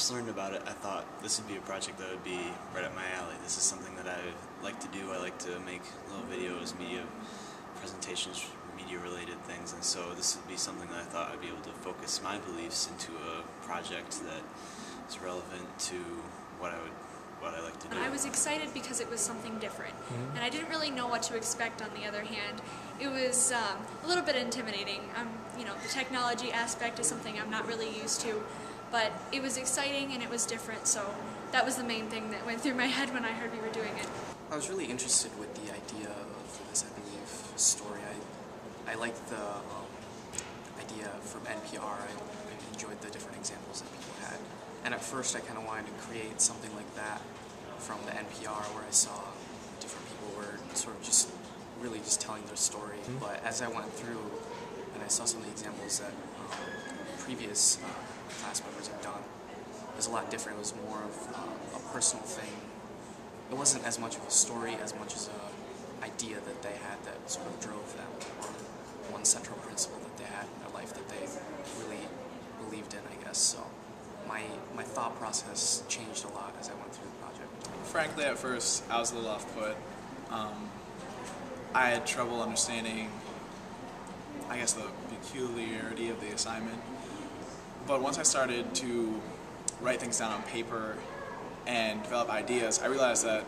first learned about it, I thought this would be a project that would be right up my alley. This is something that I like to do. I like to make little videos, media presentations, media-related things, and so this would be something that I thought I'd be able to focus my beliefs into a project that is relevant to what I like to do. I was excited because it was something different, and I didn't really know what to expect. On the other hand, it was a little bit intimidating. You know, the technology aspect is something I'm not really used to, but it was exciting and it was different, so that was the main thing that went through my head when I heard we were doing it. I was really interested with the idea of this, I believe, story. I liked the idea from NPR. I enjoyed the different examples that people had. And at first I kind of wanted to create something like that from the NPR, where I saw different people were sort of just really just telling their story. But as I went through and I saw some of the examples that previous class members have done, it was a lot different. It was more of a personal thing. It wasn't as much of a story as much as an idea that they had that sort of drove them, or one central principle that they had in their life that they really believed in, I guess. So my thought process changed a lot as I went through the project. Frankly, at first, I was a little off-put. I had trouble understanding, I guess, the peculiarity of the assignment. But once I started to write things down on paper and develop ideas, I realized that,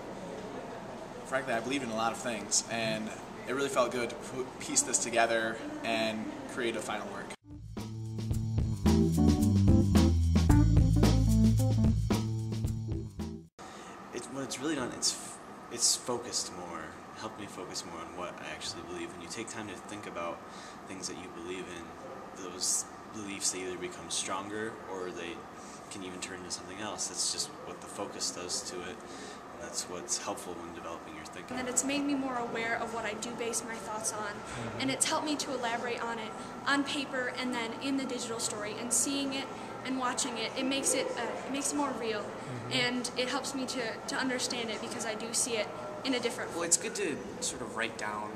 frankly, I believed in a lot of things, and it really felt good to piece this together and create a final work. What it's really done, it's focused more, helped me focus more on what I actually believe. When you take time to think about things that you believe in, those beliefs, they either become stronger or they can even turn into something else. That's just what the focus does to it, and that's what's helpful when developing your thinking. And it's made me more aware of what I do base my thoughts on, and it's helped me to elaborate on it on paper and then in the digital story, and seeing it and watching it, it makes it more real, and it helps me to understand it because I do see it in a different way. Well, it's good to sort of write down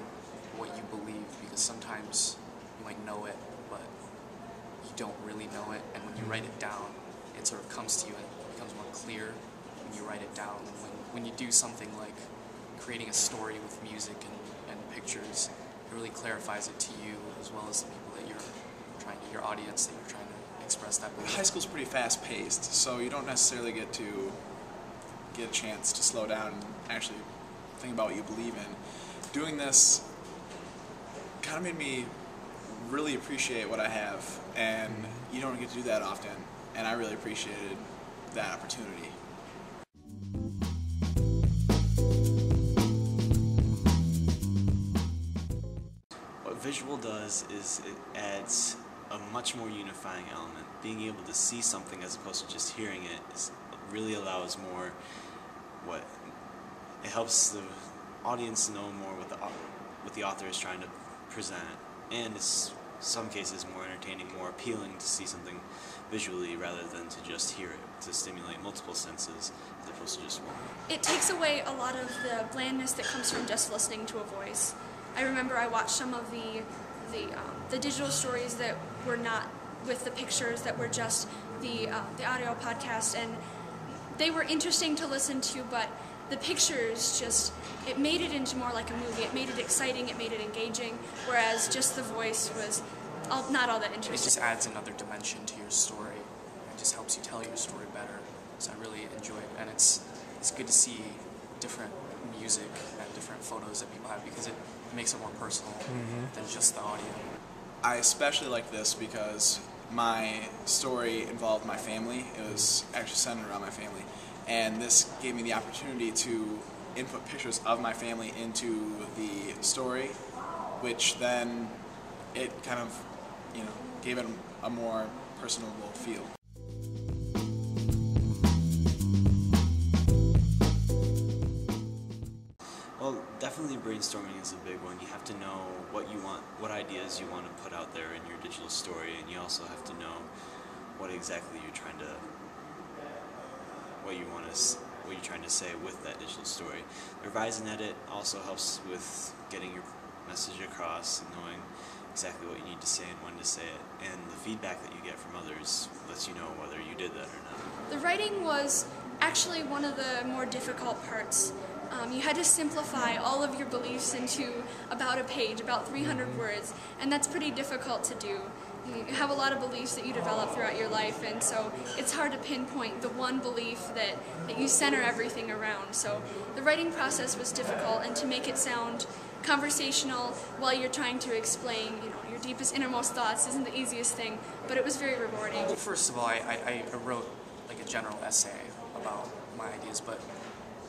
what you believe, because sometimes you might know it, but you don't really know it, and when you write it down, it sort of comes to you and it becomes more clear when you write it down. When you do something like creating a story with music and pictures, it really clarifies it to you as well as the people that your audience that you're trying to express that belief. High school's pretty fast-paced, so you don't necessarily get a chance to slow down and actually think about what you believe in. Doing this kind of made me really appreciate what I have, and you don't get to do that often, and I really appreciated that opportunity. What visual does is it adds a much more unifying element. Being able to see something as opposed to just hearing it really allows more. It helps the audience know more what the author is trying to present, and it's some cases more entertaining, more appealing to see something visually rather than to just hear it, to stimulate multiple senses as opposed to just one. It takes away a lot of the blandness that comes from just listening to a voice. I remember I watched some of the digital stories that were not with the pictures, that were just the audio podcast, and they were interesting to listen to, but the pictures it made it into more like a movie. It made it exciting, it made it engaging, whereas just the voice was not all that interesting. It just adds another dimension to your story. It just helps you tell your story better. So I really enjoy it, and it's good to see different music and different photos that people have, because it makes it more personal than just the audio. I especially like this because my story involved my family. It was actually centered around my family, and this gave me the opportunity to input pictures of my family into the story, which then it kind of, gave it a more personable feel. Well, definitely brainstorming is a big one. You have to know what ideas you want to put out there in your digital story, and you also have to know what exactly you're trying to, what you're trying to say with that digital story. Revise and edit also helps with getting your message across and knowing exactly what you need to say and when to say it, and the feedback that you get from others lets you know whether you did that or not. The writing was actually one of the more difficult parts. You had to simplify all of your beliefs into about a page, about 300 words, and that's pretty difficult to do. You have a lot of beliefs that you develop throughout your life, and so it's hard to pinpoint the one belief that you center everything around. So the writing process was difficult, and to make it sound conversational while you're trying to explain, your deepest, innermost thoughts isn't the easiest thing, but it was very rewarding. First of all, I wrote like a general essay about my ideas, but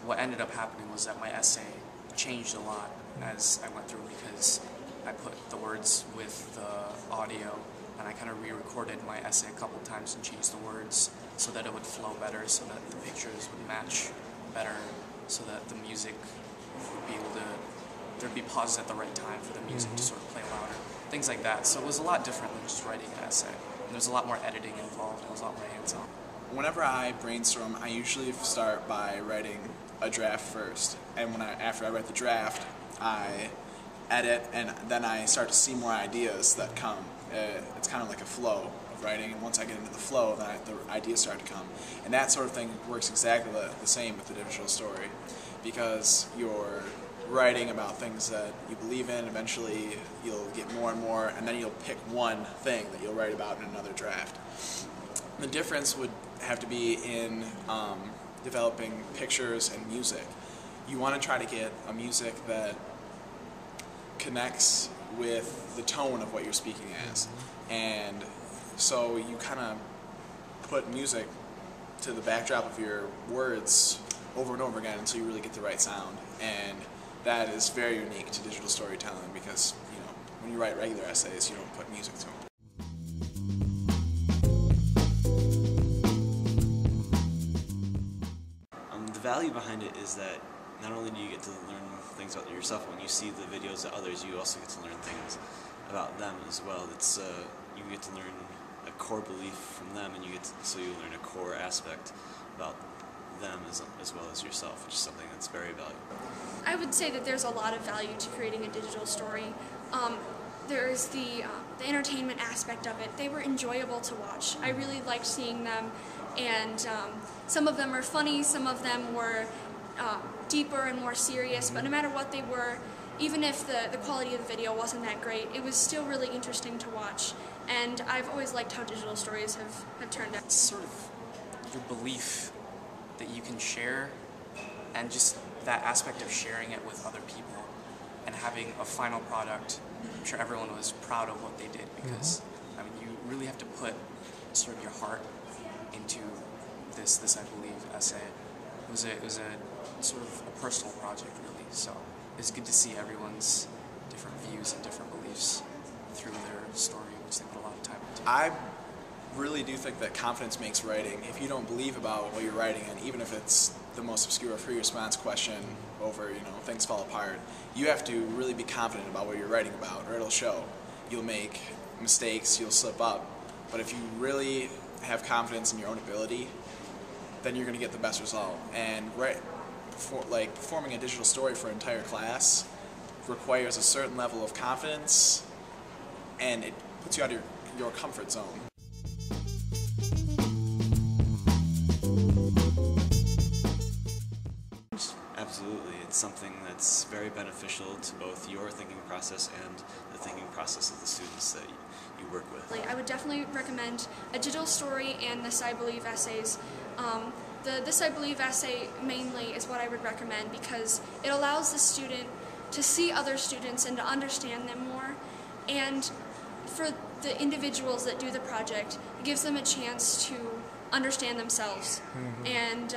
what ended up happening was that my essay changed a lot as I went through because I put the words with the audio, and I kind of re-recorded my essay a couple times and changed the words so that it would flow better, so that the pictures would match better, so that the music would be able to, there'd be pauses at the right time for the music to sort of play louder, things like that. So it was a lot different than just writing an essay. And there's a lot more editing involved, and it was a lot more hands-on. Whenever I brainstorm, I usually start by writing a draft first, and after I write the draft, I edit, and then I start to see more ideas that come. It's kind of like a flow of writing, and once I get into the flow, then the ideas start to come. And that sort of thing works exactly the same with the digital story, because you're writing about things that you believe in. Eventually you'll get more and more, and then you'll pick one thing that you'll write about in another draft. The difference would have to be in developing pictures and music. You want to try to get a music that connects with the tone of what you're speaking as. And so you kind of put music to the backdrop of your words over and over again until you really get the right sound. And that is very unique to digital storytelling because, when you write regular essays, you don't put music to them. The value behind it is that not only do you get to learn things about yourself, when you see the videos of others, you also get to learn things about them as well. It's you get to learn a core belief from them, and you learn a core aspect about them as well as yourself, which is something that's very valuable. I would say that there's a lot of value to creating a digital story. There's the entertainment aspect of it. They were enjoyable to watch. I really liked seeing them, and some of them are funny, some of them were deeper and more serious, but no matter what they were, even if the quality of the video wasn't that great, it was still really interesting to watch. And I've always liked how digital stories have turned out. It's sort of your belief that you can share, and just that aspect of sharing it with other people and having a final product. I'm sure everyone was proud of what they did because you really have to put sort of your heart into this I believe essay. It was a sort of a personal project really, so it's good to see everyone's different views and different beliefs through their story, which they put a lot of time into. I really do think that confidence makes writing. If you don't believe about what you're writing, and even if it's the most obscure free response question over, things fall apart, you have to really be confident about what you're writing about, or it'll show. You'll make mistakes, you'll slip up, but if you really have confidence in your own ability, then you're going to get the best result. And performing a digital story for an entire class requires a certain level of confidence, and it puts you out of your comfort zone. Absolutely. It's something that's very beneficial to both your thinking process and the thinking process of the students that you work with. I would definitely recommend a digital story and This I Believe essays. The This I Believe essay mainly is what I would recommend because it allows the student to see other students and to understand them more. And for the individuals that do the project, it gives them a chance to understand themselves. And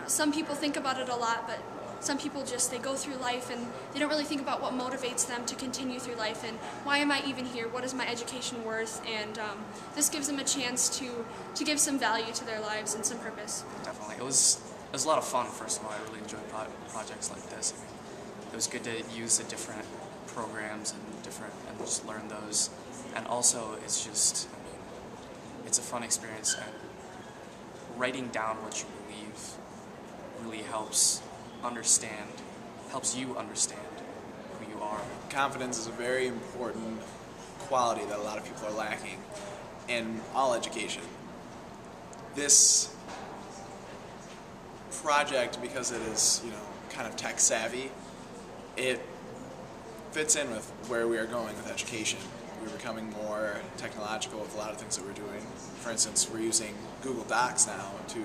some people think about it a lot, but some people they go through life and they don't really think about what motivates them to continue through life and why am I even here, what is my education worth, and this gives them a chance to give some value to their lives and some purpose. Definitely. It was a lot of fun, first of all. I really enjoyed projects like this. It was good to use the different programs and just learn those. And also, it's just, it's a fun experience, and writing down what you believe really helps you understand who you are. Confidence is a very important quality that a lot of people are lacking in all education. This project, because it is, kind of tech savvy, it fits in with where we are going with education. We're becoming more technological with a lot of things that we're doing. For instance, we're using Google Docs now to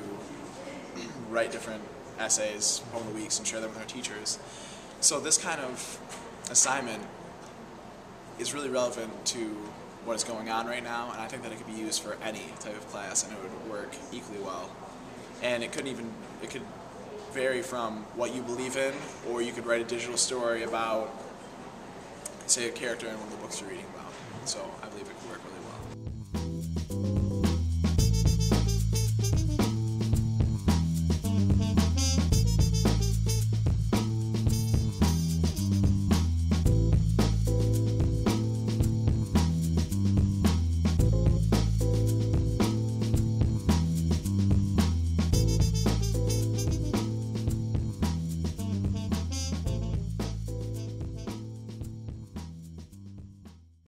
write different essays over the weeks and share them with our teachers. So this kind of assignment is really relevant to what is going on right now, and I think that it could be used for any type of class and it would work equally well. And it could vary from what you believe in, or you could write a digital story about, say, a character in one of the books you're reading about. So I believe it